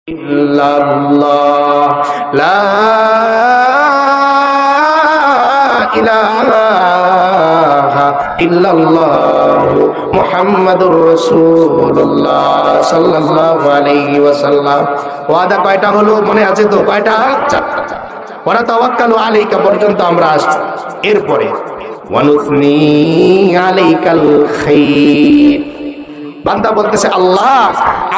ইল্লাল্লাহ লা ইলাহা ইল্লাল্লাহ মুহাম্মাদুর রাসূলুল্লাহ সাল্লাল্লাহু আলাইহি ওয়াসাল্লাম। ওয়াদা কয়টা হলো মনে আছে তো? কয়টা? ওয়া তাওয়াক্কালু আলাইকা পর্যন্ত আমরা আসছি। এরপরে ওয়ানুসনি আলাইকাল খাইর। বান্দা বলতেছে, আল্লাহ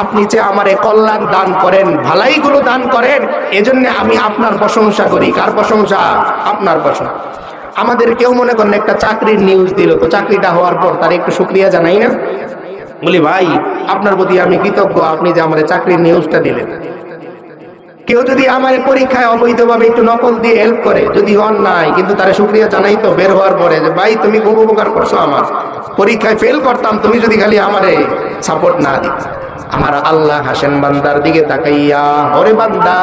আপনি যে আমারে কল্যাণ দান করেন, ভালাইগুলো দান করেন, এজন্য আমি আপনার প্রশংসা করি। কার প্রশংসা? আপনার প্রশংসা। আমাদের কেউ মনে করেন একটা চাকরির নিউজ দিল, তো চাকরিটা হওয়ার পর তার একটু শুকরিয়া জানাই না? বলি ভাই আপনার প্রতি আমি কৃতজ্ঞ, আপনি যে আমাদের চাকরির নিউজটা দিলেন। কেউ যদি আমার পরীক্ষায় অবৈধভাবে একটু নকল দিয়ে হেল্প করে, যদি অন্যায়, কিন্তু তারা শুকরিয়া জানাই তো বের হওয়ার পরে যে ভাই তুমি খুব উপকার করছো, আমার পরীক্ষায় ফেল করতাম, তুমি যদি খালি আমারে সাপোর্ট না দিত। আমার আল্লাহ হাসেন বান্দার দিকে তাকাইয়া, ওরে বান্দা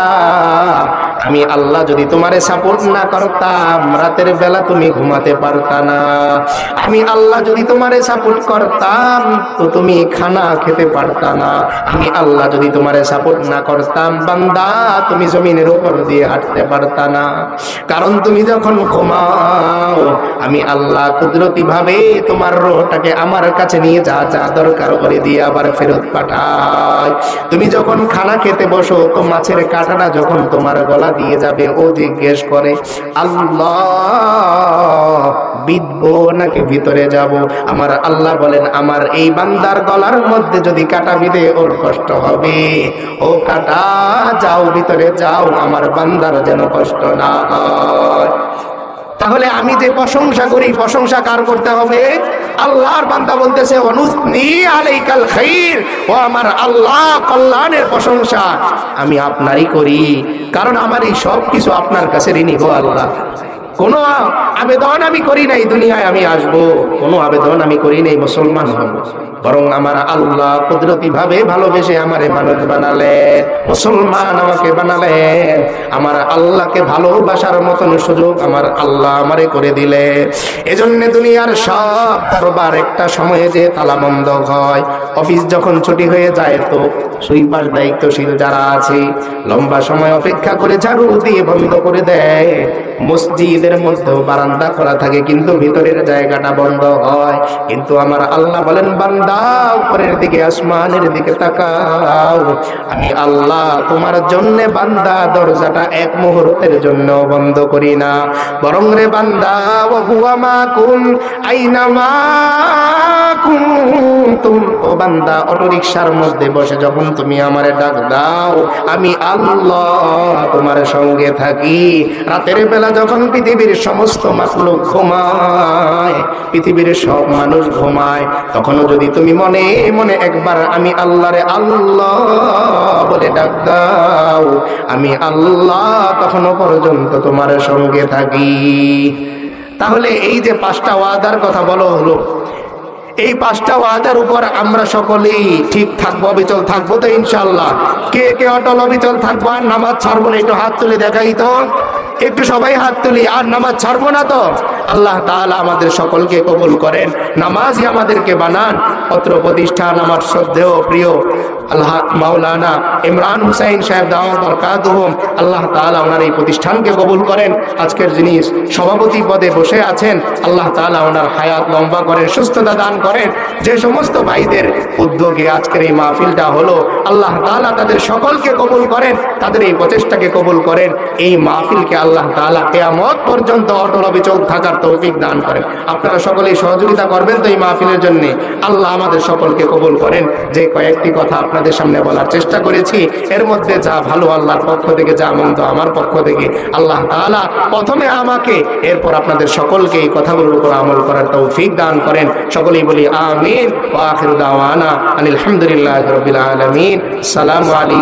আমি আল্লাহ যদি তোমারে সাপোর্ট না করতাম রাতের বেলা তুমি ঘুমাতে পারতা না। আমি আল্লাহ যদি তোমারে সাপোর্ট করতাম তো তুমি খানা খেতে পারতা না। আমি আল্লাহ যদি তোমারে সাপোর্ট না করতাম বান্দা তুমি জমিনের উপর দিয়ে হাঁটতে পারতা না। কারণ তুমি যখন ঘুমাও আমি আল্লাহ কুদরতি ভাবে তোমার রূহটাকে আমার কাছে নিয়ে যা যা দরকার করে দিয়ে আবার ফেরত পাঠায়। তুমি যখন খানা খেতে বসো তো মাছের কাঁটাটা যখন তোমার গলা দিয়ে যাবে ও জিজ্ঞেস করে আল্লাহ বিধবো নাকি ভিতরে যাব? আমার আল্লাহ বলেন আমার এই বান্দার গলার মধ্যে যদি কাঁটা বিধে ওর কষ্ট হবে। ও কাঁটা যাও ভিতরে যাও, আমার বান্দার যেন কষ্ট না হয়। তাহলে আমি যে প্রশংসা করি, প্রশংসা কার করতে হবে? আল্লাহর। বান্দা বলতেছে অনুসনি আলাইকাল খাইর, ও আমার আল্লাহ কল্যাণের প্রশংসা আমি আপনারই করি, কারণ আমার এই সব কিছু আপনার কাছে ঋণী গো আল্লাহ। কোনো আবেদন আমি করি নাই দুনিয়ায় আমি আসব, কোনো আবেদন আমি করি নাই মুসলমান হব, বরং আমার আল্লাহ কুদরতি ভাবে ভালোবেসে আমারে মানুষ বানালেন, মুসলমান আমাকে বানালেন। আমার আল্লাহকে ভালোবাসার মতন সুযোগ আমার আল্লাহ আমারে করে দিলে। এজন্য দুনিয়ার সব দরবার একটা সময়ে যে তালা বন্ধ হয়। অফিস যখন ছুটি হয়ে যায় তো সুইপার দায়িত্বশীল যারা আছে লম্বা সময় অপেক্ষা করে ঝাড়ু দিয়ে বন্ধ করে দেয়। মসজিদের মধ্যে বারান্দা খোলা থাকে কিন্তু ভিতরের জায়গাটা বন্ধ হয়। কিন্তু আমার আল্লাহ বলেন বান্দা উপরের দিকে আসমানের দিকে তাকাও, আমি আল্লাহ তোমার জন্য বান্দা দরজাটা এক মুহূর্তের জন্য বন্ধ করি না, বরং রে বান্দা ওয়া হুয়া মাকুম আইনামা কুনতুম, ও বান্দা অটোরিকশার মধ্যে বসে যখন তুমি আমারে ডাক দাও আমি আল্লাহ তোমার সঙ্গে থাকি। রাতের বেলা যখন পৃথিবীর সমস্ত মাখলুক ঘুমায়, পৃথিবীর সব মানুষ ঘুমায়, তখনও যদি তুমি মনে মনে একবার আমি আল্লাহরে আল্লাহ বলে ডাক দাও আমি আল্লাহ তখনও পর্যন্ত তোমার সঙ্গে থাকি। তাহলে এই যে 5টা ওয়াদার কথা বলা হলো, এই 5টা ওয়াদার উপর আমরা সকলেই ঠিক থাকবো, অবিচল থাকবো তো ইনশাআল্লাহ? কে কে অটল অবিচল থাকবো আর নামাজ ছাড়বো না? একটু হাত তুলে দেখাই তো, একটু সবাই হাত তুলি। আর নামাজ ছাড়বো না তো? আল্লাহ তাআলা আমাদের সকলকে কবুল করেন, নামাজি আমাদেরকে বানান। পত্র প্রতিষ্ঠান আমার শ্রদ্ধেয় প্রিয় আল্লাহ মাওলানা ইমরান হুসাইন সাহেব দাওয়াত বরকাতুহুম, আল্লাহ তাআলা ওনার এই প্রতিষ্ঠানকে কবুল করেন। আজকের যিনি সভাপতি পদে বসে আছেন আল্লাহ তাআলা ওনার হায়াত লম্বা করেন, সুস্থতা দান করেন। যে সমস্ত ভাইদের উদ্যোগে আজকের এই মাহফিলটা হলো আল্লাহ তাআলা তাদের সকলকে কবুল করেন, তাদের এই প্রচেষ্টাকে কবুল করেন। এই মাহফিলকে আল্লাহ তাআলা কিয়ামত পর্যন্ত অটল অবিচল থাকার তৌফিক দান করেন। আপনারা সকলেই সহযোগিতা করবেন তো এই মাহফিলের জন্য? আল্লাহ আমাদের সকলকে কবুল করেন। যে কয়েকটি কথা আপনাদের সামনে বলার চেষ্টা করেছি এর মধ্যে যা ভালো আল্লাহর পক্ষ থেকে, যা মন্দ আমার পক্ষ থেকে, আল্লাহ তাআলা প্রথমে আমাকে এরপর আপনাদের সকলকে এই কথাগুলোর উপর আমল করার তৌফিক দান করেন। সকলেই বলি আমিন। ওয়া আখিরু দাওয়ানা আলহামদুলিল্লাহি রাব্বিল আলামিন। আসসালামু আলাইকুম।